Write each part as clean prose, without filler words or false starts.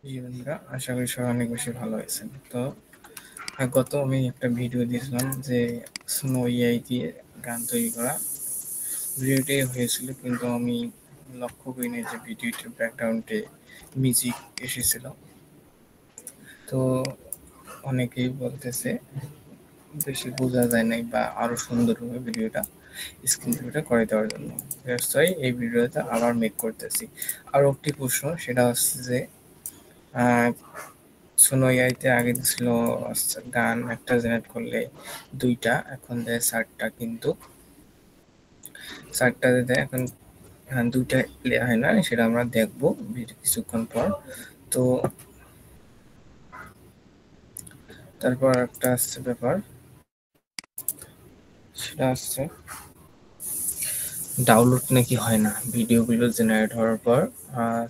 জি বন্ধুরা, আশা করি সবাই অনেক বেশি ভালো আছেন। তো গত আমি একটা ভিডিও দিয়েছিলাম যে স্নো এআই দিয়ে গান তৈরি করা। ভিডিওটি হয়েছিল, কিন্তু আমি লক্ষ্য করিনি যে ভিডিওটির ব্যাকগ্রাউন্ডে মিউজিক এসেছিল। তো অনেকেই বলতেছে বেশি বোঝা যায় নাই বা আরো সুন্দরভাবে ভিডিওটা স্ক্রিন ভিডিওটা করে দেওয়ার জন্য। তাই এই ভিডিওটা আবার মেক করতেছি। আর একটি প্রশ্ন, সেটা হচ্ছে যে সোনো এআইতে আগে ছিল গান একটা জেনারেট করলে 2টা, এখন দেয় 4টা, কিন্তু 4টা দেয় এখন। 2টা প্লে হয় না, সেটা আমরা দেখবো কিছুক্ষণ পর। তো তারপর একটা আসছে ব্যাপার, সেটা আসছে ডাউনলোড নাকি হয় না ভিডিওগুলো জেনারেট হওয়ার পর।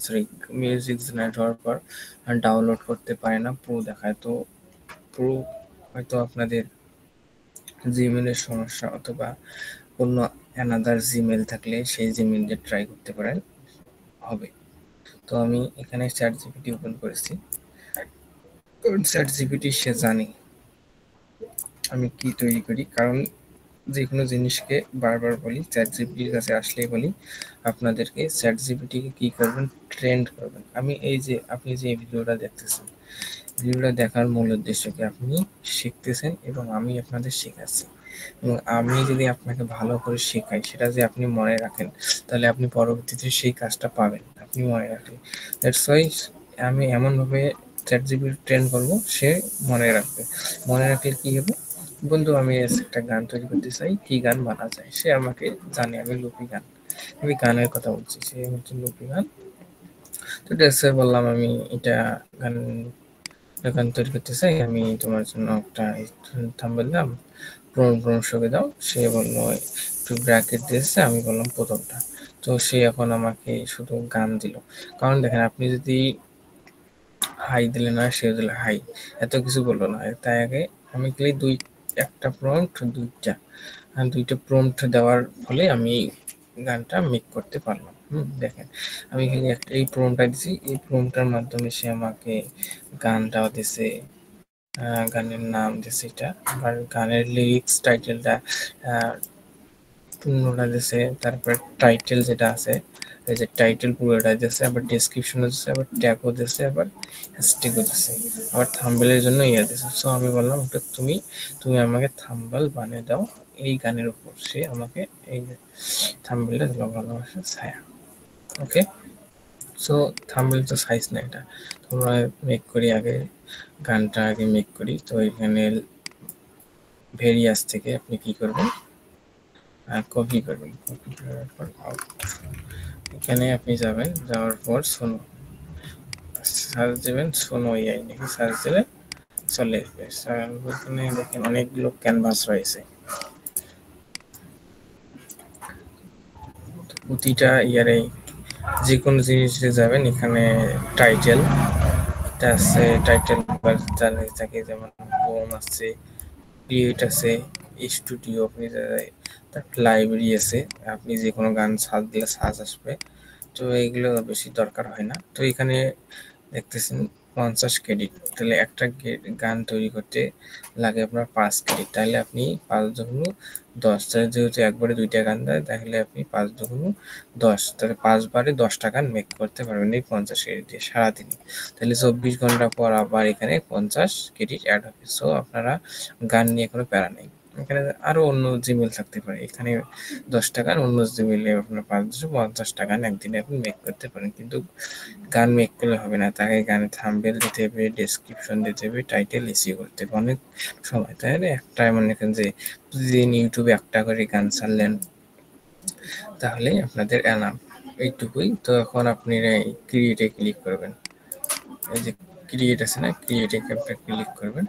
সরি, মিউজিক জেনারেট হওয়ার পর ডাউনলোড করতে পারে না, প্রো দেখায়। তো প্রো হয়তো আপনাদের জিমেলের সমস্যা, অথবা অন্য অ্যানাদার জিমেল থাকলে সেই জিমেল দিয়ে ট্রাই করতে পারেন, হবে। তো আমি এখানে চ্যাট জিপিটি ওপেন করেছি। চ্যাট জিপিটি সে জানে আমি কি তৈরি করি, কারণ যে কোনো জিনিসকে বারবার বলি, চ্যাট জিপিটির কাছে আসলেই বলি আপনাদেরকে চ্যাট জিপিটিকে কি করবেন, ট্রেন্ড করবেন। আমি এই যে আপনি যে ভিডিওটা দেখতেছেন, ভিডিওটা দেখার মূল উদ্দেশ্য কি, আপনি শিখতেছেন এবং আমি আপনাদের শেখাচ্ছি। এবং আমি যদি আপনাকে ভালো করে শেখাই, সেটা যে আপনি মনে রাখেন, তাহলে আপনি পরবর্তীতে সেই কাজটা পাবেন, আপনি মনে রাখলে। দ্যাটস ওয়াই আমি এমনভাবে চ্যাট জিপিটি ট্রেন করবো, সে মনে রাখবে। মনে রাখলে কি হবে, বন্ধু আমি একটা গান তৈরি করতে চাই, কি গান বানা যায়, সে আমাকে জানে আমি লুপি গান, আমি গানের কথা বলছি, সে হচ্ছে লুপি গান। তো ড্রেসে বললাম আমি এটা গান গান তৈরি করতে চাই, আমি তোমার জন্য একটা থাম্বনেল দাও, পরামর্শকে দাও। সে বললো একটু ব্র্যাকেট দিয়েছে, আমি বললাম প্রথমটা। তো সে এখন আমাকে শুধু গান দিল। কারণ দেখেন, আপনি যদি হাই দিলে না, সে দিলে হাই, এত কিছু বললো না। তাই আগে আমি খালি একটা প্রম্পট, দুইটা প্রম্পট দেওয়ার ফলে আমি গানটা মেক করতে পারলাম। দেখেন, আমি খালি একটা এই প্রম্পটটা দিছি, এই প্রম্পটটার মাধ্যমে সে আমাকে গানটাও দিছে, গানের নাম দিছে এটা, আবার গানের লিরিক্স টাইটেলটা পূর্ণটা দিছে, তারপর টাইটেল যেটা আছে, এই যে টাইটেল পুরোটা দিছে, আবার ডেসক্রিপশনও দিছে, আবার ট্যাগও দিছে, আবার হ্যাশট্যাগও দিছে, আবার থাম্বনেলের জন্য ইয়ে দিছে। সো আমি বললাম ওটা তুমি তুমি আমাকে থাম্বনেল বানিয়ে দাও এই গানের উপর। সে আমাকে এই থাম্বনেলটা দিল, ভালোবাসা ছায়া। ওকে, সো থাম্বনেল তো সাইজ না, এটা তোমরা মেক করি আগে, গানটা আগে মেক করি। তো এখানে ভেরিয়াস থেকে আপনি কি করবেন, কপি করবেন, কপি করার পর এখানে আপনি যাবেন, যাওয়ার পর সোনো সার্চ দেবেন, সোনো এআই নাকি সার্চ দিলে চলে আসবে। এখানে দেখেন অনেকগুলো ক্যানভাস রয়েছে, প্রতিটা ইয়ারে যে কোনো জিনিসে যাবেন, এখানে টাইটেল আছে, টাইটেল থাকে, যেমন হোম আছে, ক্রিয়েট আছে, স্টুডিও, আপনি তারপর লাইব্রেরি আছে, আপনি যে কোনো গান সার্চ দিলে সার্চ আসবে। তো এইগুলো বেশি দরকার হয় না। তো এখানে দেখতেছেন 50 ক্রেডিট, তাহলে একটা গান তৈরি করতে লাগে আপনার 5 ক্রেডিট, তাহলে আপনি 5 দুগুণ 10, তাহলে যেহেতু একবারে 2টা গান দেয়, তাহলে আপনি 5 দুগুণ 10, তাহলে 5 বারে 10টা গান মেক করতে পারবেন এই 50 ক্রেডিট দিয়ে সারাদিনে। তাহলে 24 ঘন্টা পর আবার এখানে 50 ক্রেডিট অ্যাড হবে। সো আপনারা গান নিয়ে কোনো প্যারা নেই। এখানে আরো অন্য জিমেল থাকতে পারে, এখানে 10টা গান অন্য জিমেলে আপনার 550টা গান একদিনে আপনি মেক করতে পারেন। কিন্তু গান মেক করলে হবে না, তাকে গানে থাম্বনেল দিতে হবে, ডেসক্রিপশন দিতে হবে, টাইটেল এসিও করতে হবে, অনেক সময়। তাহলে একটা মনে করেন যে প্রতিদিন ইউটিউবে একটা করে গান ছাড়লেন, তাহলে আপনাদের এনাফ, এইটুকুই। তো এখন আপনি ক্রিয়েটে ক্লিক করবেন, এই যে ক্রিয়েট আছে না, ক্রিয়েটে একটা ক্লিক করবেন।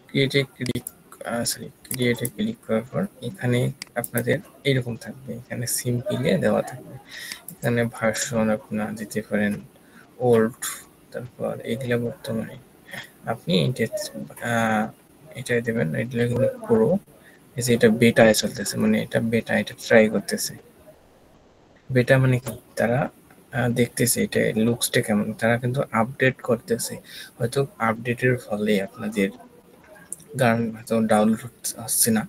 ক্রিয়েটে ক্লিক করার পর এখানে আপনাদের এরকম থাকবে, এখানে সিম্পলি দেওয়া থাকবে, এখানে ভার্সন আপনার দিতে পারেন ওল্ড, তারপর এগুলো বর্তমানে আপনি এটা দেবেন। এটা কিন্তু প্রো, এই যে এটা বেটায় চলতেছে, মানে এটা বেটা, এটা ট্রাই করতেছে। বেটা মানে কি, তারা দেখতেছে এটা লুকসটা কেমন, তারা কিন্তু আপডেট করতেছে। হয়তো আপডেটের ফলে আপনাদের গান হয়তো ডাউনলোড আসছে না।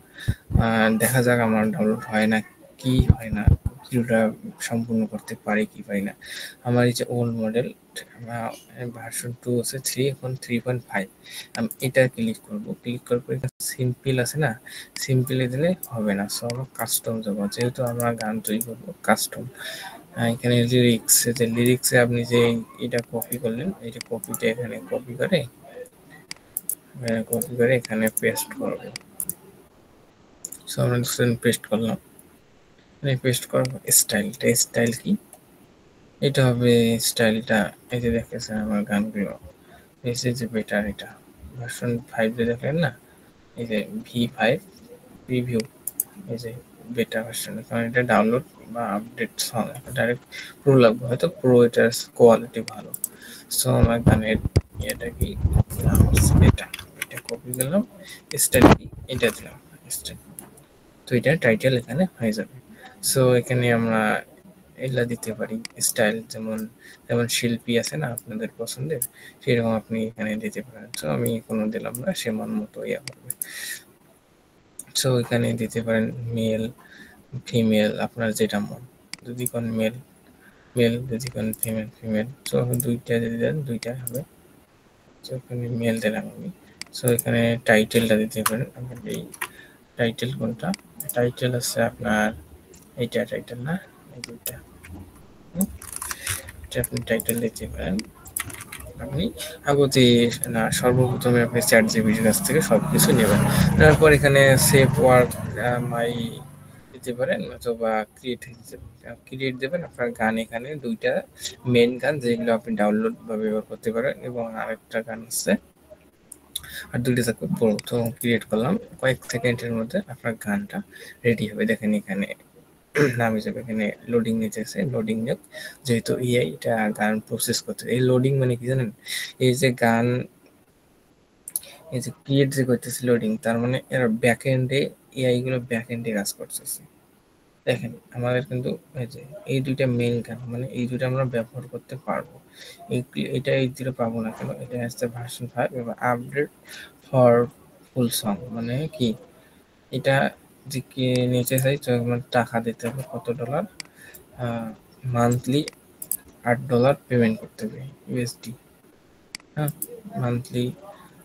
দেখা যাক আমার ডাউনলোড হয় না কি হয় না, ভিডিওটা সম্পূর্ণ করতে পারি কি পারি না। আমার এই যে ওল্ড মডেল ভার্সন 2 আছে, 3 এখন 3.5। আমি এটা ক্লিক করব, ক্লিক করার পরে সিম্পল আছে না, সিম্পলে দিলে হবে না। সো আমার কাস্টম যাব, যেহেতু আমরা গান তৈরি করবো কাস্টম। এখানে লিরিক্সে আপনি যে এটা কপি করলেন, এটা কপিটা এখানে কপি করে এখানে পেস্ট করবো। সো আমরা পেস্ট করলাম, এখানে পেস্ট করবো। স্টাইল কি, এটা হবে স্টাইলটা। এই যে দেখতেছেন আমার গানগুলো, এই যে বেটার, এটা ভার্সন 5 যে দেখলেন না, এই যে V5 প্রিভিউ, এই যে বেটা ভার্সন। কারণ এটা ডাউনলোড বা আপডেট সং, ডাইরেক্ট প্রো লাগবে, হয়তো প্রো এটার কোয়ালিটি ভালো। সো আমার গানের এটা কি এটা, এটা কপি করলাম, স্টাইল কি এটা দিলাম স্টাইল। তো এটা টাইটেল এখানে হয়ে যাবে। সো এখানে আমরা এগুলা দিতে পারি স্টাইল, যেমন যেমন শিল্পী আছে না আপনাদের পছন্দের, সেরকম আপনি এখানে দিতে পারেন। সো আমি কোনো দিলাম না, সে মন মতো ইয়া করবে। সো এখানে দিতে পারেন মেল ফিমেল, আপনার যেটা মন, যদি কোন মেল মেল, যদি কোন ফিমেল ফিমেল। সো দুইটা যদি দেন দুইটা হবে। সো এখানে মেল দিলাম আমি। সো এখানে টাইটেলটা দিতে পারেন। আপনার এই টাইটেল কোনটা, টাইটেল আছে আপনার এইটা টাইটেল না, এই দুইটা এটা আপনি টাইটেল দিতে পারেন। আপনি আগতে না, সর্বপ্রথমে আপনি চ্যাট জিপিটির কাছ থেকে সবকিছু নেবেন। তারপর এখানে সেভ ওয়ার্ক মাই দিতে পারেন, অথবা ক্রিয়েট দেবেন আপনার গান। এখানে দুইটা মেন গান যেগুলো আপনি ডাউনলোড বা ব্যবহার করতে পারেন, এবং আরেকটা গান আছে, আর দুইটা থাকবে পুরো। তো ক্রিয়েট করলাম, কয়েক সেকেন্ডের মধ্যে আপনার গানটা রেডি হবে। দেখেন এখানে নাম হিসেবে এখানে লোডিং নিতেছে, লোডিং নিক, যেহেতু এআই এটা গান প্রসেস করতে। এই লোডিং মানে কি জানেন, এই যে গান, এই যে ক্রিয়েট যে করতেছে লোডিং, তার মানে এর ব্যাক এন্ডে এআই গুলো ব্যাক এন্ডে কাজ করতেছে। দেখেন আমাদের কিন্তু এই যে এই দুইটা মেইন গান, মানে এই দুইটা আমরা ব্যবহার করতে পারবো। এটা এই দুটো পাবো না কেন, এটা হচ্ছে ভার্সন 5 এবং আপডেট ফর ফুল সং। মানে কি, এটা যে কি নিতে চাই, তো আমার টাকা দিতে হবে কত ডলার, মান্থলি $8 পেমেন্ট করতে হবে ইউএসডি। হ্যাঁ, মান্থলি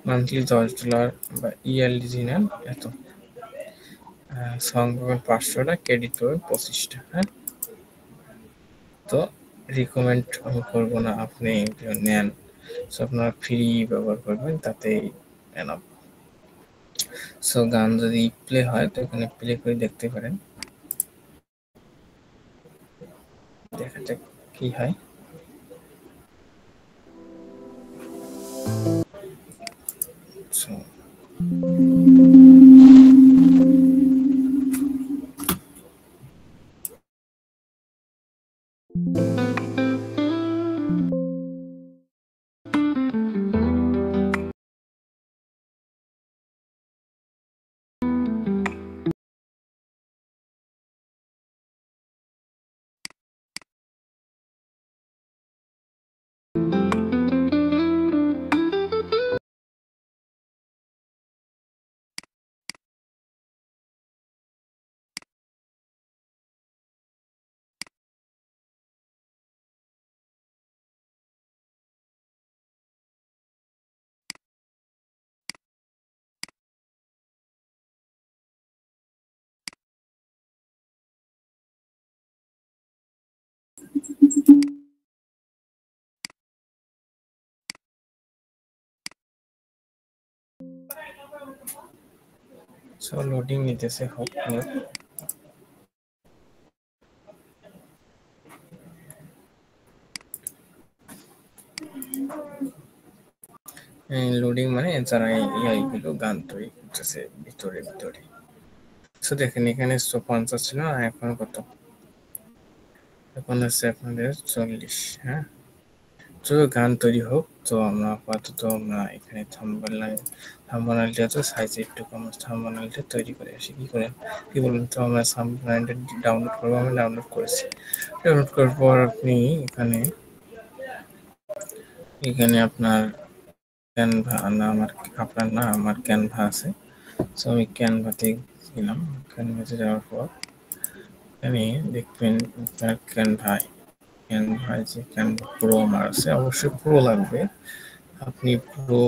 মান্থলি $10 বা ইয়ারলি যদি নেন এত। সং পাবেন 500টা, ক্রেডিট পাবেন 25টা। হ্যাঁ, তো রিকমেন্ড আমি করবো না আপনি এগুলো নেন। সো আপনারা ফ্রি ব্যবহার করবেন, তাতেই এনাফ। সো গান যদি প্লে হয় তো এখানে প্লে করে দেখতে পারেন, দেখা যাক কি হয়। সো লোডিং নিতেছে, হোক নিক। লোডিং মানে যারা এআই গুলো গান তৈরি করতেছে ভিতরে ভিতরে। তো দেখেন এখানে 50 ছিল, আর এখন কত, এখন আছে আপনাদের 40। হ্যাঁ, তো গান তৈরি হোক, তো আমরা আপাতত আমরা এখানে থাম্বনেলটা তো সাইজ একটু কম, থাম্বনেলটা তৈরি করে আসি। কি বলুন তো, আমরা থাম্বনেলটা ডাউনলোড করবো, আমি ডাউনলোড করেছি। ডাউনলোড করার পর আপনি এখানে আপনার ক্যানভা না, আমার ক্যানভা আছে। সো আমি ক্যানভাতে গেলাম। ক্যানভাতে যাওয়ার পর এখানে দেখবেন আপনার ক্যানভায় যে ক্যানভা প্রো আমার আছে, অবশ্যই প্রো লাগবে। আপনি প্রো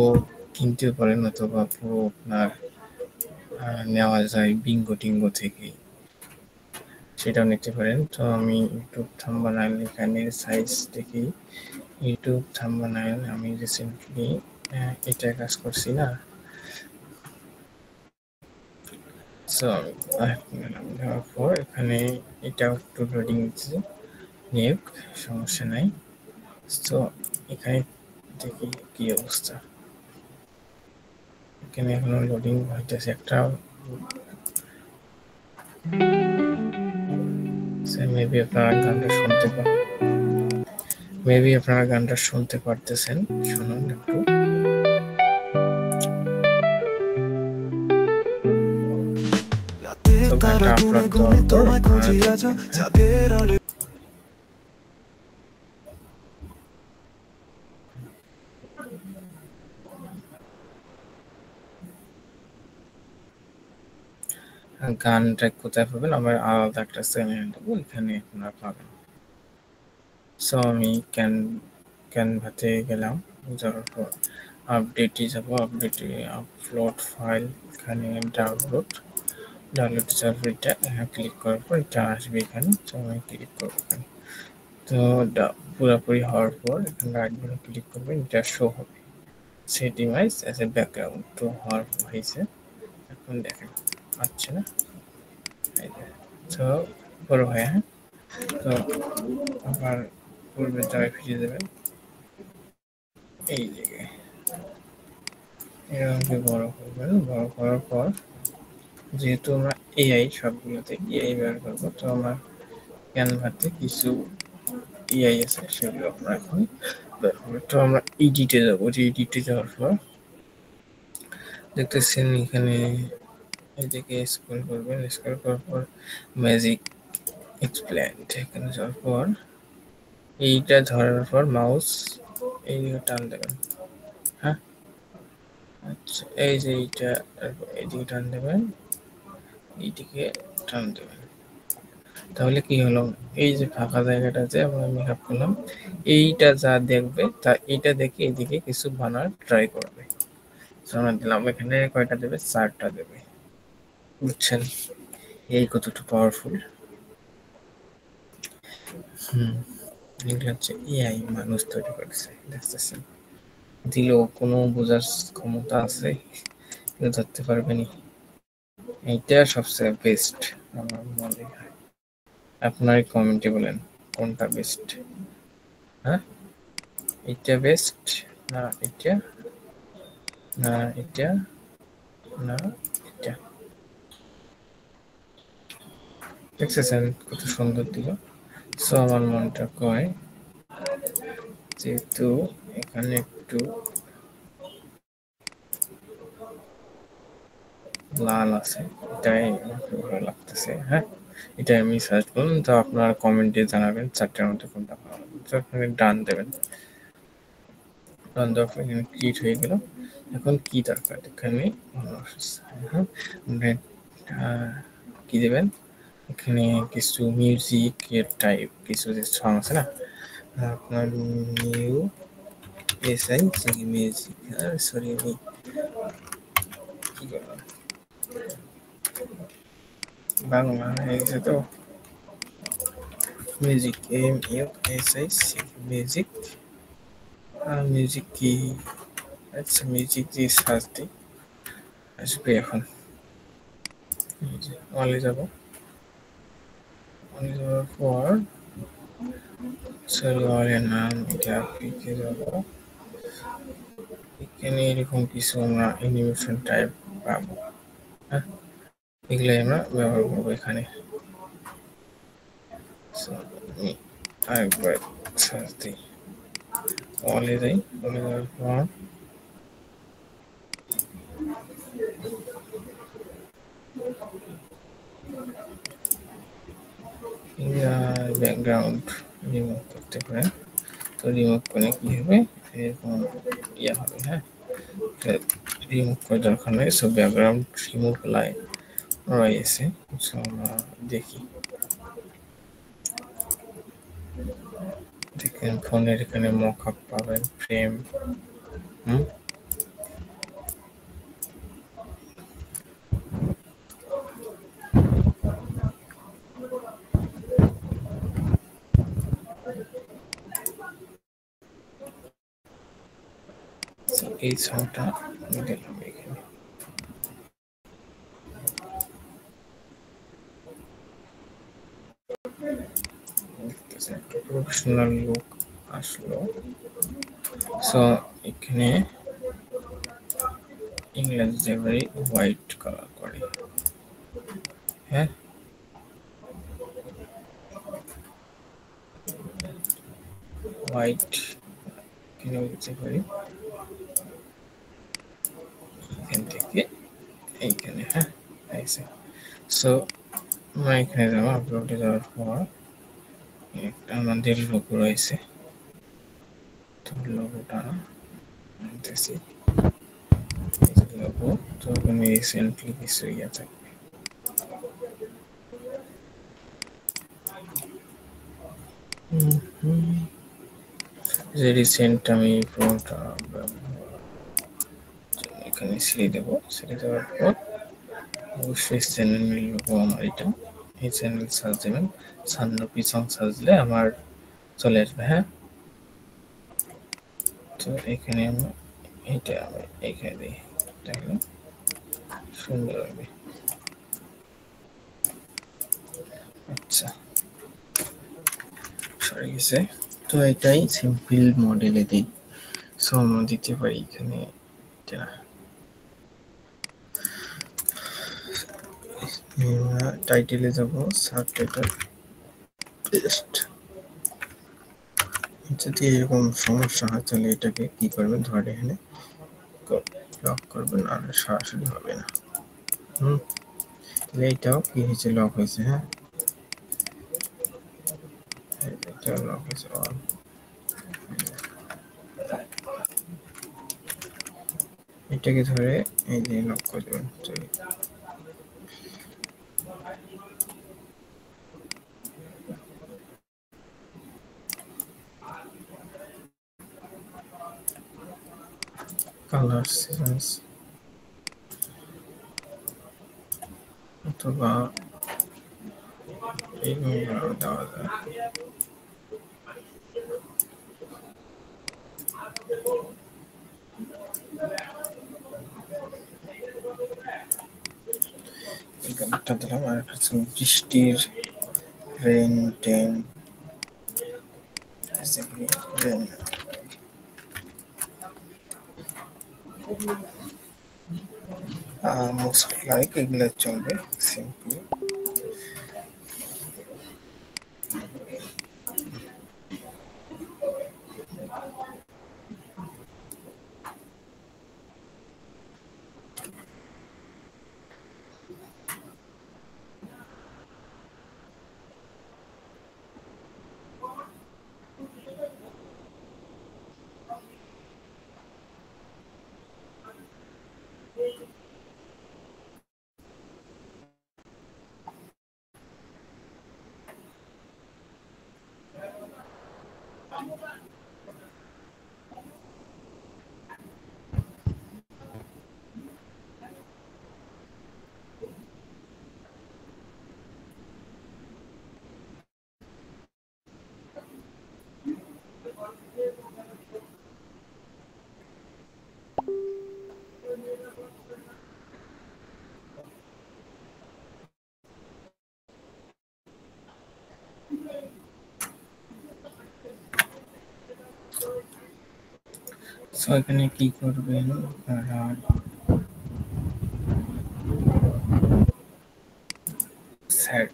কিনতে পারেন অথবা প্রো আপনার নেওয়া যায় বিঙ্গো টিঙ্গো থেকে, সেটাও নিতে পারেন। তো আমি ইউটিউব থাম্বনেল এখানে সাইজ দেখি, ইউটিউব থাম্বনেল আমি রিসেন্টলি এটা কাজ করছি না। সো দেওয়ার পর এখানে এটা একটু লোডিং দিচ্ছে, নিয়োগ সমস্যা নাই। তো এখানে দেখি কি অবস্থা, এখানে এখনো লোডিং হইতেছে একটা। মেবি আপনারা গানটা শুনতে পারতেছেন, শুনুন একটু। তো গানটা আপলোড দেওয়ার পর গানটা কোথায় পাবেন, আমার আলাদা একটা চ্যানেল দেবো, এখানে আপনারা পাবেন। সো আমি ক্যানভাতে গেলাম, যাওয়ার পর আপডেটে যাবো, আপডেটে আপলোড ফাইল, এখানে ডাউনলোড সার্ভারটা ক্লিক করার পর এটা আসবে এখানে। তো আমি ক্লিক করবো এখানে। তো পুরোপুরি হওয়ার পর এখানে রাইট বাটন ক্লিক করবেন, এটা শো হবে set device as a background. তো হওয়ার হয়েছে, এখন দেখেন পাচ্ছে না। তো বড় হয়, হ্যাঁ। তো আবার পূর্বের জায়গায় ফিরিয়ে দেবেন, এই জায়গায় এরকম বড় করবেন। বড় করার পর যেহেতু আমরা এআই সবগুলোতে এআই ব্যবহার করবো, তো আমার ক্যানভাতে কিছু এআই আছে, সেগুলো আমরা এখন ব্যবহার। তো আমরা এডিটে যাবো, যে এডিটে যাওয়ার পর দেখতেছেন এখানে এদিকে স্ক্রল করবেন, স্ক্রল করার পর ম্যাজিক এক্সপ্লেন্ট, এখানে যাওয়ার পর এইটা ধরার পর মাউস এইদিকে টান দেবেন। হ্যাঁ, আচ্ছা, এই যে এইটা এইদিকে টান দেবেন, এইদিকে টান দেবেন। তাহলে কি হলো, এই যে ফাঁকা জায়গাটা যে আমরা মেকআপ করলাম, এইটা যা দেখবে তা এইটা দেখে এইদিকে কিছু বানার ট্রাই করবে। আমরা দিলাম, এখানে কয়টা দেবে, 4টা দেবে। বুঝছেন এই কতটা পাওয়ারফুল। এগুলো হচ্ছে এআই মানুষ তৈরি করেছে, দেখতেছেন। দিলেও কোনো বোঝার ক্ষমতা আছে, কেউ ধরতে পারবেনি। এইটা সবচেয়ে বেস্ট আমার মনে হয়। আপনার কমেন্টে বলেন কোনটা বেস্ট। হ্যাঁ, এটা বেস্ট না এটা, না এটা, না এটা। দেখতেছেন কত সুন্দর দিল। সো আমার মনটা কয়, যেহেতু এখানে একটু লাল আছে, এটাই আমাকে ভালো লাগতেছে। হ্যাঁ, এটা আমি সার্চ করুন, তো আপনার কমেন্টে জানাবেন 4টার মধ্যে কোনটা ভালো লাগবে। তো এখানে ডান দেবেন, ডান দেওয়ার পর এখানে ক্রিয়েট হয়ে গেল। এখন কি দরকার, এখানে কি দেবেন, এখানে কিছু মিউজিক এর টাইপ কিছু যে সং আছে না, আপনার নিউ এসআই মিউজিক, সরি আমি কি করলাম, বাংলা হয়ে গেছে তো, মিউজিক MUSI মিউজিক, মিউজিক কি, আচ্ছা মিউজিক দিয়ে সার্চ দিই, আসবে এখন। অনলি যাবো, অনলি যাওয়ার পর সার্ভারের নাম এটা লিখে যাবো। এখানে এরকম কিছু আমরা অ্যানিমেশন টাইপ পাবো। হ্যাঁ, এগুলো আমরা ব্যবহার করবো এখানে। আরেকবার সার্চ দিই, অলে যাই, অলে যাওয়ার পর ব্যাকগ্রাউন্ড রিমুভ করতে পারেন। তো রিমুভ করে কি হবে, এরকম ইয়ে হবে। হ্যাঁ, রিমুভ করে দরকার নেই। সো ব্যাকগ্রাউন্ড রিমুভ লাইন রয়েছে। সো আমরা দেখি, দেখেন ফোনের এখানে মকআপ পাবেন, ফ্রেম। এই সাউন্ডটা দিলাম এখানে। প্রফেশনাল লুক আসলো। সো এখানে ইংরেজি ভেরি হোয়াইট কালার করে। হ্যাঁ, হোয়াইট এখানে দিতে পারি, এখান থেকে এইখানে। হ্যাঁ, আইসে। সো আমরা এখানে যাবো, আপলোডে যাওয়ার পর একটা আমাদের লোগো রয়েছে। তো লোগোটা আনতেছি, লোগো। তো এখানে রিসেন্টলি কিছু ইয়ে থাকবে। যে রিসেন্ট আমি পুরোটা এখানে ছেড়ে দেবো। ছেড়ে দেওয়ার পর অবশ্যই চ্যানেল লোগো আমার এটা। এই চ্যানেল সার্চ দেবেন, সান্নপি সং সার্চ দিলে আমার চলে আসবে। হ্যাঁ, তো এখানে আমি এটা আমি এখানে দিই, তাহলে সুন্দর হবে। আচ্ছা, সরে গেছে। তো এটাই সিম্পল মডেলে দিই। সো আমরা দিতে পারি এখানে এটা টাইটেলে যাব, সাবটাইটেল পেস্ট। যদি এরকম সমস্যা হয় তাহলে এটাকে কি করবেন, ধরে এখানে লক করবেন, আর সরাসরি হবে না। তাহলে এটাও কি হয়েছে, লক হয়েছে। হ্যাঁ, এটা লক হয়েছে। এটাকে ধরে এই যে লক করে দেবেন। কালার সিজনস অথবা এইগুলো দেওয়া যায়। এই কালারটা দিলাম। আর হচ্ছে বৃষ্টির rain ten rain. Most like এগুলো চলবে সিম্পলি। সো এখানে কি করবেন আপনারা, সেট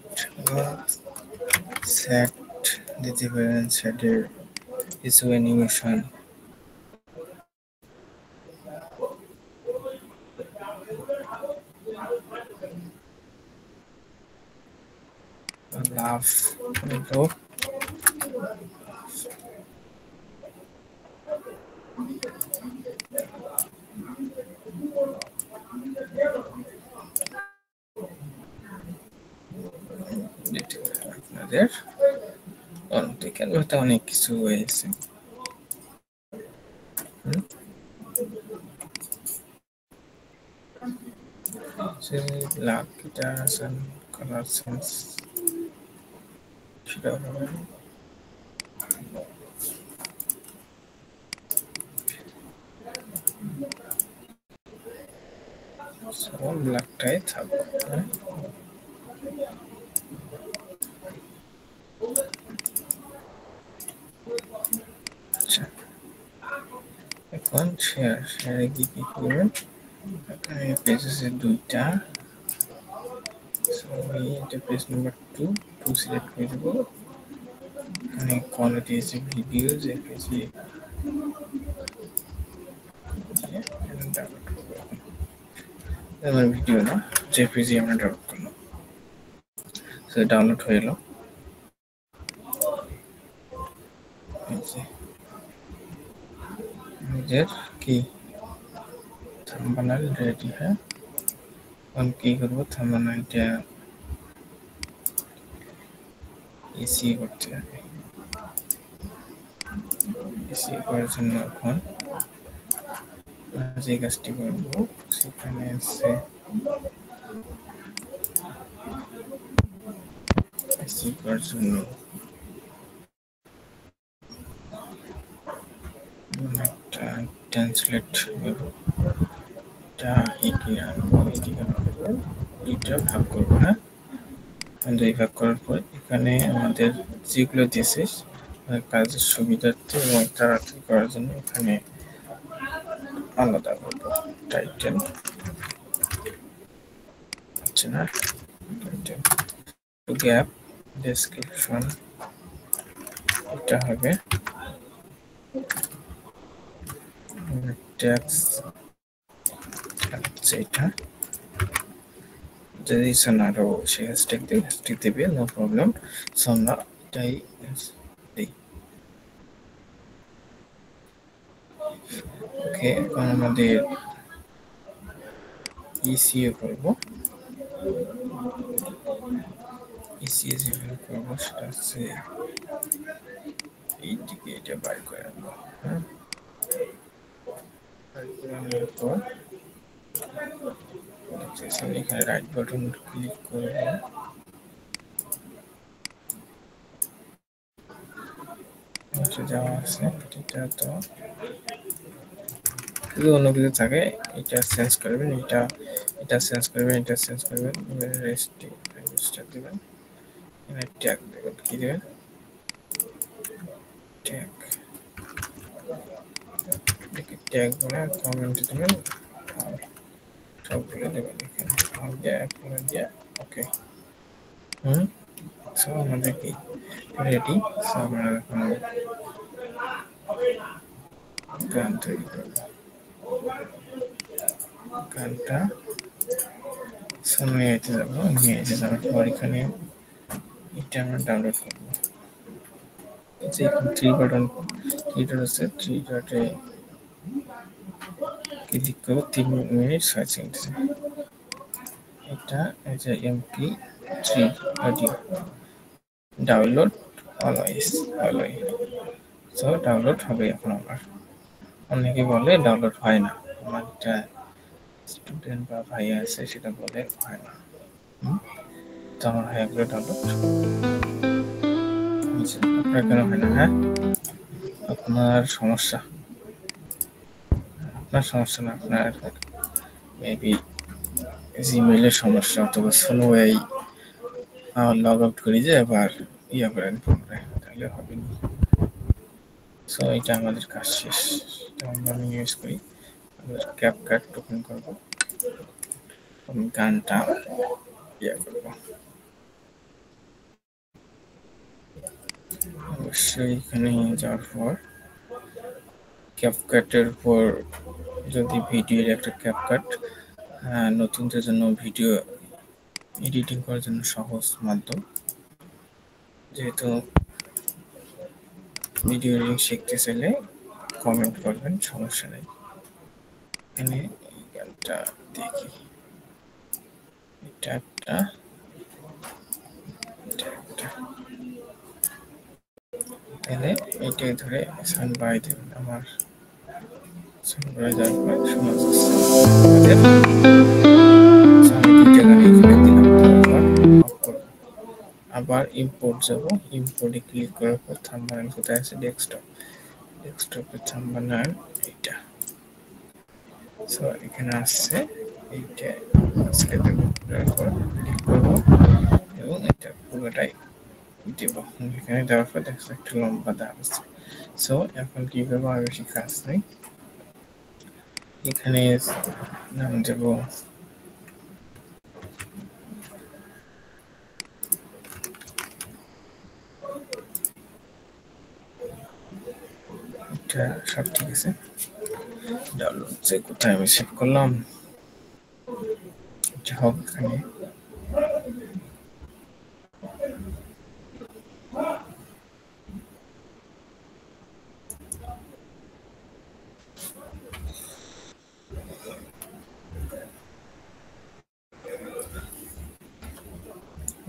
সেট দিতে পারেন। সেটের কিছু অ্যানিমেশন লাভ হলো আপনাদের ক্যানভাতে অনেক কিছু হয়েছে। ব্ল্যাক এটা কালার সেন্স সেটা হবে ব্ল্যাকটাই থাকবে। আচ্ছা, এখন শেয়ারে কি করবেন? এখানে পেজেসের দুইটা, এটা পেজ নাম্বার 2 সিলেক্ট করে দেবো। এখানে কোয়ালিটি আছে ভিডিও, যে পেজে আমার ভিডিও না, যে পেজে আমরা ডাউনলোড করলাম সে ডাউনলোড হয়ে এলো। নিজের কি থাম্বনেল রেডি। হ্যাঁ, এখন কি করবো? থাম্বনেলটা ইসি করতে হবে। ইসি করার জন্য এখন যে কাজটি করবো, সেখানে আছে ইসি করার জন্য একটা ট্রান্সলেট এটা ভাগ করবো। হ্যাঁ, দুই ভাগ করার পর এখানে আমাদের যেগুলো দিয়েছে কাজের সুবিধার্থে এবং তাড়াতাড়ি করার জন্য এখানে আলাদা করবো। টাইটেল হচ্ছে না, টাইটেল গ্যাপ ডেসক্রিপশন এটা হবে ট্যাক্স এটা যদি আরো সে হ্যাশট্যাগ দেবে, নো প্রবলেম। সো আমরা এটাই দিই। ওকে, এখন আমাদের ইসিও করবো। ইসিএ যেভাবে করবো সেটা হচ্ছে এইদিকে এটা বাই করে আনবো। হ্যাঁ, পর এখানে রাইট বাটন ক্লিক করবো, যাওয়া আছে এটা তো যদি অন্য কিছু থাকে এটা চেঞ্জ করবেন, এটা চেঞ্জ করবেন, এটা চেঞ্জ করবেন, রেজিস্টার দিবেন, এখানে ট্যাগ দেবেন। কি দেবেন? ট্যাগ। ট্যাগ বলে কমেন্ট দেবেন, সবগুলো দেবেন এখানে। ওকে, সো আমাদের কি রেডি। সো আমরা এখন গান তৈরি করবো। গানটা নিয়ে যাবো, নিয়ে যাওয়ার পর এখানে এটা আমরা ডাউনলোড করবো। যে থ্রি বাটন আছে, থ্রি ডটে ক্লিক করবো, 3 মিনিট 6 সেকেন্ড। এটা এই যে MP3 audio download always. So download হবে এখন আমার। অনেকে বলে ডাউনলোড হয় না, আমার একটা স্টুডেন্ট বা ভাই আছে সেটা বলে হয় না। তো আমার হয়ে গেলো ডাউনলোড। আপনার কেন হয় না? হ্যাঁ, আপনার সমস্যা না, আপনার মেবি জিমেইলের সমস্যা, অথবা সোনো এই লগ আউট করি যে আবার ইয়া করেন তাহলে হবে না। সো এটা আমাদের কাজ শেষ। আমরা ইউজ করি, আমাদের ক্যাপকাট ওপেন করবো, গানটা ইয়া করবো। অবশ্যই এখানে যাওয়ার পর ক্যাপকাটের উপর যদি ভিডিওর একটা ক্যাপকাট নতুনদের জন্য ভিডিও এডিটিং করার জন্য সহজ মাধ্যম। যেহেতু ভিডিও এডিটিং শিখতে চাইলে কমেন্ট করবেন, সমস্যা নেই। এখানে এই গানটা দেখি, এটা একটা তাহলে এইটাই ধরে সাউন্ড বাড়াই দেবেন। আমার সাউন্ড বাড়াই দেওয়ার পর শোনা যাচ্ছে আমি দুইটা গান এখানে দিলাম, তারপর অফ করব। আবার ইম্পোর্ট যাব, ইম্পোর্টে ক্লিক করার পর থাম্বনেল কোথায় আছে, ডেস্কটপ, ডেস্কটপে থাম্বনেল এইটা। সো এখানে আসছে, এইটা আজকে দেবো, তারপর ক্লিক করবো এবং এটা পুরোটাই দিব। এখানে দেওয়ার পর দেখো একটা লম্বা দাগ আছে। সো এখন কি করবো, আর বেশি কাজ নেই, এখানে নাম দেব এটা, সব ঠিক আছে। ডাউনলোড যে কোথায় আমি সেভ করলাম, এটা হোক এখানে।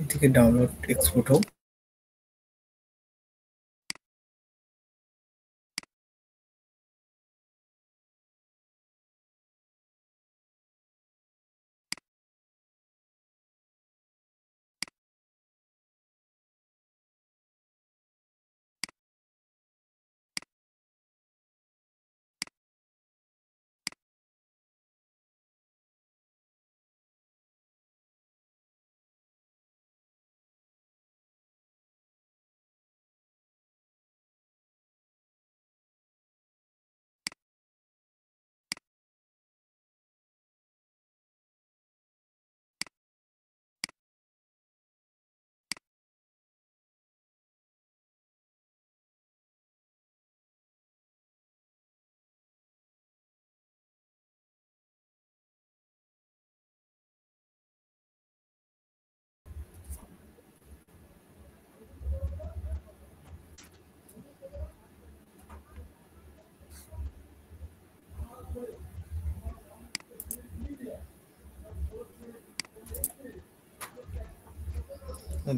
এদিকে ডাউনলোড এক্সপোর্ট হোক।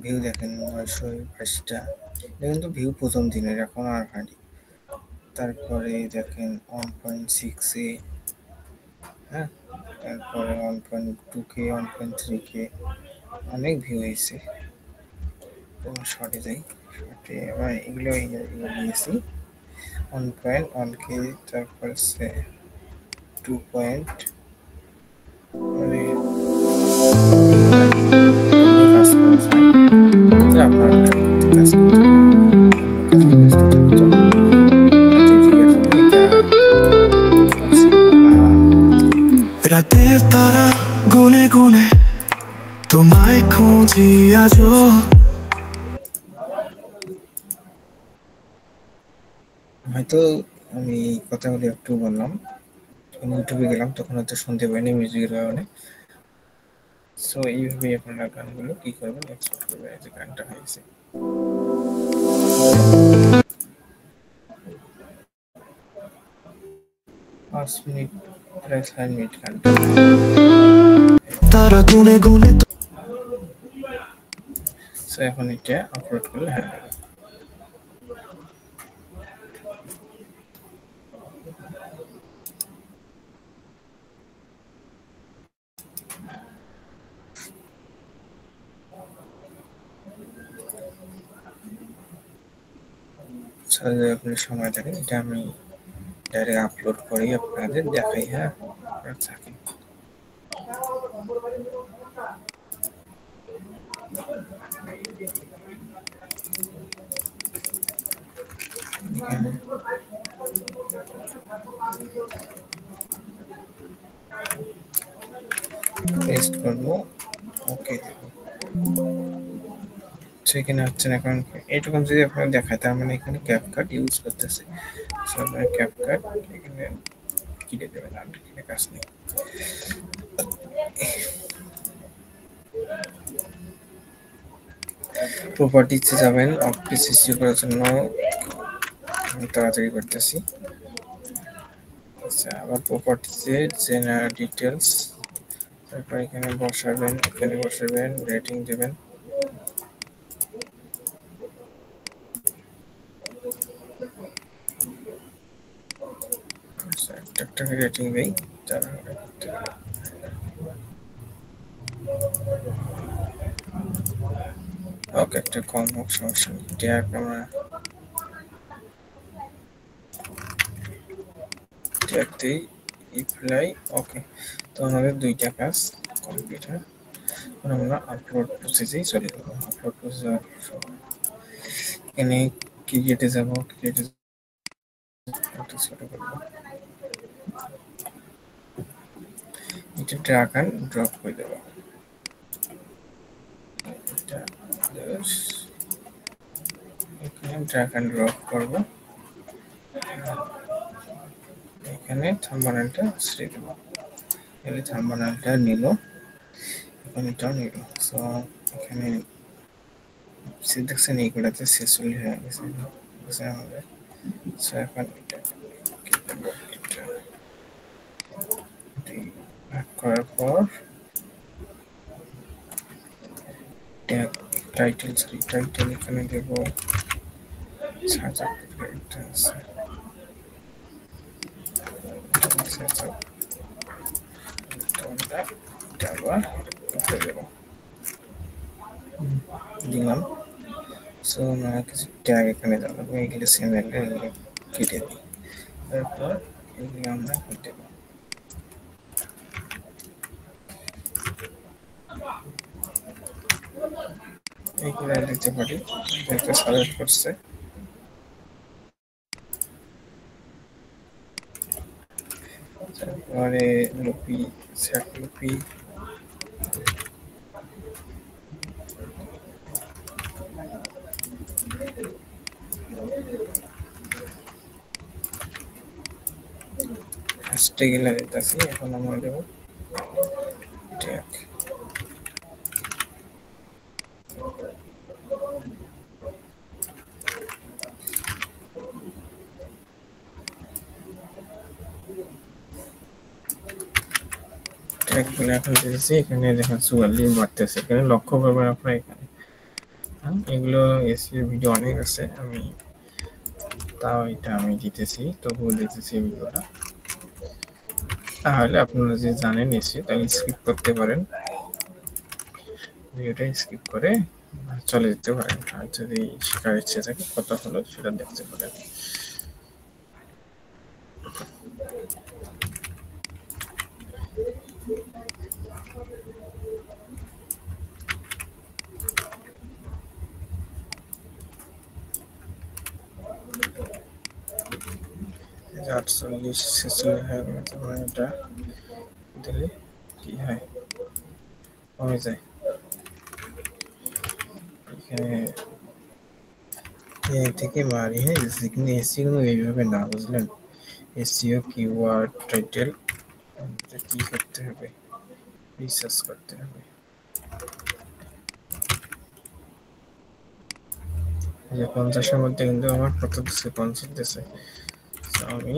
ভিউ দেখেন 922টা, এটা কিন্তু ভিউ প্রথম দিনের, এখন আর হয়নি। তারপরে দেখেন 1.6 এ, হ্যাঁ, তারপরে 1.2K, 1.3K, অনেক ভিউ হয়েছে। তো শর্টে যাই, শর্টে আবার এগুলো নিয়েছি 1.1K, তারপর হচ্ছে 2. মানে কাজ করা যায়, আপনার কাজ করতে রাতের তারা গুনে গুনে তোমায় খুঁজি আজো। হয়তো আমি কথাগুলি একটু বললাম, ইউটিউবে গেলাম তখন হয়তো শুনতে পাইনি মিউজিকের কারণে। সো এইভাবেই আপনারা গানগুলো কি করবেন, এক্সপোর্ট করবেন। এই যে গানটা হয়েছে, 5 মিনিট, প্রায় 6 মিনিট গানটা। তারা গুনে গুনে সো এখন এটা আপলোড করলে হ্যাঁ, আপনি সময় থাকে, এটা আমি ডাইরেক্ট আপলোড করি, আপনাদের দেখাই। হ্যাঁ, থাকেন। পেস্ট করবো, ওকে দেবো। সেখানে হচ্ছে না, কারণ এইটুকু যদি আপনার দেখায় তার মানে এখানে ক্যাপকাট ইউজ করতেছে। সবাই ক্যাপকাট এখানে কিনে দেবেন, আর এখানে কাজ নেই। প্রপার্টিতে যাবেন, অফিস ইস্যু করার জন্য আমি তাড়াতাড়ি করতেছি। আচ্ছা, আবার প্রপার্টিতে জেনারেল ডিটেলস, তারপর এখানে বসাবেন, রেটিং দেবেন। আচ্ছা, একটা রেটিং দেই, তারপরে ওকে, একটা কম হোক, সমস্যা নেই। ট্যাগ আমরা ট্যাগ দিই, অ্যাপ্লাই। ওকে, তো আমাদের দুইটা কাজ কমপ্লিট হয়। এখন আমরা আপলোড প্রসেসেই চলে যাবো। আপলোড প্রসেস এখানে ক্রিয়েটে যাব, ক্রিয়েটে একটা ছোট করবো, এটা ড্র্যাগ এন্ড ড্রপ করে দেবো। এটা এখানে ড্র্যাগ এন্ড ড্রপ করবো, এখানে থাম্বনেলটা ছেড়ে দেবো। এখানে থাম্বনেলটা নিল, এখন এটাও নিল। সো এখানে দেখছেন এইগুলাতে ছেচল্লিশ হয়ে গেছে আমাদের। সো এখন এটা ভাগ করার পর ট্যাগ টাইটেল এখানে দেবো 6000 একটা আছে, দিলাম। সো আমরা কিছু ট্যাগ এখানে দেবো, এগুলো সেমেলে এগুলো কেটে দিই, তারপর এগুলো আমরা কেটে দেবো। এগুলো দিতে পারি, এটা সাজেস্ট করছে। তারপরে লুপি, সেট লুপি, ফার্স্টে গেলে দিতেছি। এখন আমরা দেবো ট্যাগ। ট্যাগগুলো এখন দিয়েছি, এখানে দেখেন 44 বাড়তেছে। এখানে লক্ষ্য করবেন আপনার এখানে, এগুলো এসির ভিডিও অনেক আছে, আমি তাও এটা আমি দিতেছি, তবুও দিতেছি ভিডিওটা। তাহলে আপনারা যে জানেন এসি, তাই স্কিপ করতে পারেন, ভিডিওটা স্কিপ করে চলে যেতে পারেন। আর যদি শেখার ইচ্ছে থাকে কত হলো সেটা দেখতে পারেন। যে 48 46 হয়ে গেলে তখন এটা দিলে কি হয়, কমে যায়। এখানে থেকে মারি, হ্যাঁ, কিন্তু এসি কিন্তু এইভাবে না, বুঝলেন। এসিও কিওয়ার্ড টাইটেল কি করতে হবে, রিসার্চ করতে হবে। যে 50-এর মধ্যে কিন্তু আমার কত দিচ্ছে, 50 দিচ্ছে। আমি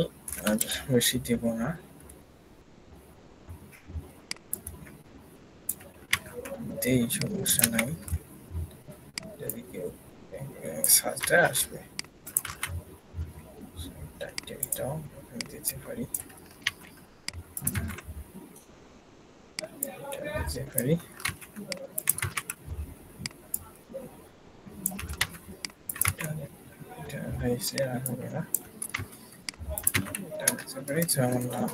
আর বেশি দেব না, দেই, সমস্যা নাই। যদি কেউ সাজটা আসবে, টাইটেলটাও দিতে পারি, দিতে পারি। এটা হয়েছে, আর হবে না, এটা দিতে পারি। যেমন নাম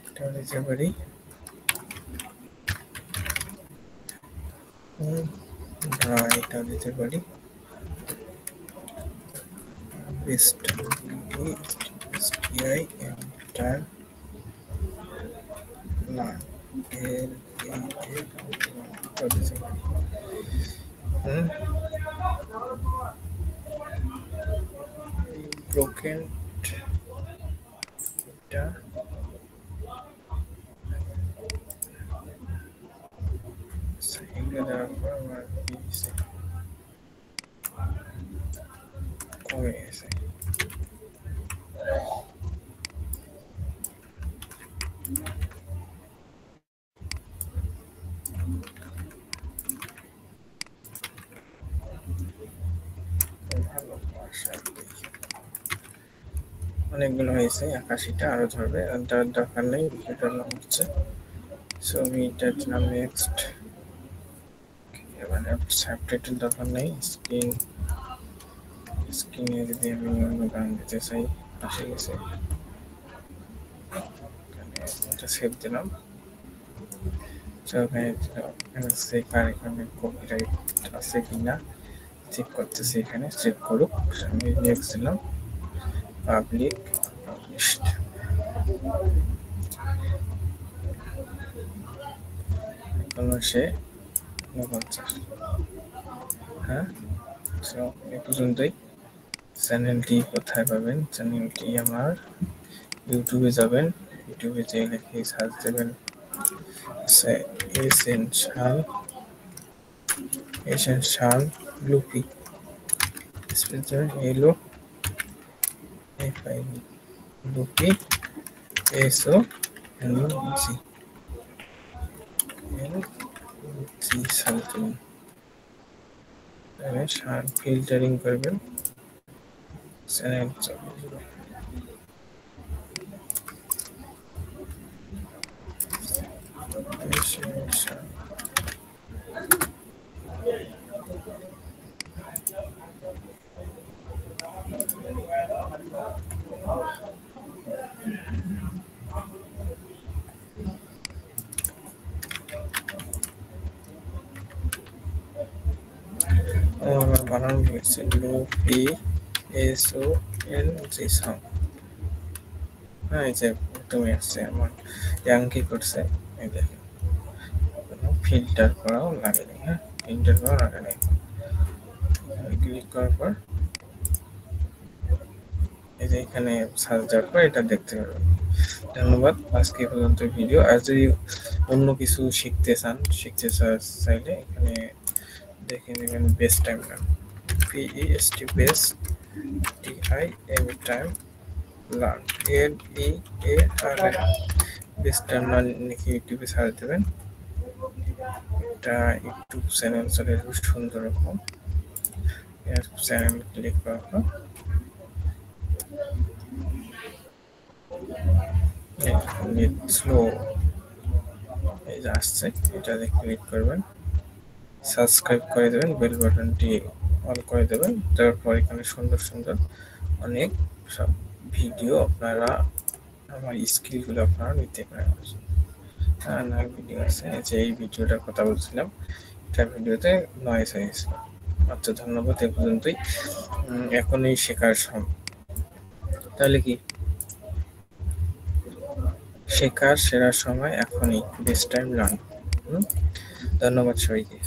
এটা দিতে পারি, এটা দিতে পারি, STI এন্টার না এর দিতে পারি। ব্রোকেন এটা দেওয়ার পর আমার কি হয়েছে, কমে গেছে। অনেকগুলো হয়েছে, 81টা, আরো ধরবে, তার দরকার নেই। ভিডিওটার নাম হচ্ছে ছবিটার নাম নেক্সট, মানে সাবটাইটেল দরকার নেই। স্ক্রিনে যদি আমি অন্য গান দিতে চাই, আসে গেছে, এটা সেভ দিলাম। এখানে কপিরাইট আছে কিনা চেক করতেছি, এখানে চেক করুক। আমি নেক্সট দিলাম, পাবলিক পাবলিশড। এখন সে 49। হ্যাঁ, তো এই পর্যন্তই। চ্যানেলটি কোথায় পাবেন? চ্যানেলটি আমার ইউটিউবে যাবেন, ইউটিউবে যেয়ে লিখে সার্চ দেবেন এসেনশাল লুপি, স্পেশাল এলো লুপি এসও এলজি সালটিন, ফিল্টারিং করবেন, চ্যানেল চলে যাবে। আমার বানানো হয়েছে লুপি এসও এলজি সাউন্ড। হ্যাঁ, এই যে তুমি আসছে, আমার ইয়াংকি করছে, এই দেখেন, ফিল্টার করাও লাগে না। হ্যাঁ, ফিল্টার করাও লাগে না। ক্লিক করার পর এই যে এখানে সার্চ দেওয়ার পর এটা দেখতে পারবেন। ধন্যবাদ, আজকে পর্যন্ত ভিডিও। আর যদি অন্য কিছু শিখতে চাইলে এখানে দেখে নেবেন best time learn, PEST best TIM time learn, LEARN best time learn লিখে ইউটিউবে সার্চ দেবেন। এটা ইউটিউব চ্যানেল চলে আসবে সুন্দর রকম। চ্যানেল ক্লিক করার পর স্লো এই যে আসছে, এটাতে ক্লিক করবেন, সাবস্ক্রাইব করে দেবেন, বেল বাটনটি অন করে দেবেন। তারপর এখানে সুন্দর সুন্দর অনেক সব ভিডিও আপনারা, আমার স্কিলগুলো আপনারা নিতে পারেন। ভিডিও আছে, যে এই ভিডিওটার কথা বলছিলাম, এটা ভিডিওতে নয়েজ হয়েছিল। আচ্ছা, ধন্যবাদ, এ পর্যন্তই। এখন এই শেখার সময়, তাহলে কি শেখার সেরা সময় এখনই, বেস্ট টাইম লার্ন। ধন্যবাদ সবাইকে।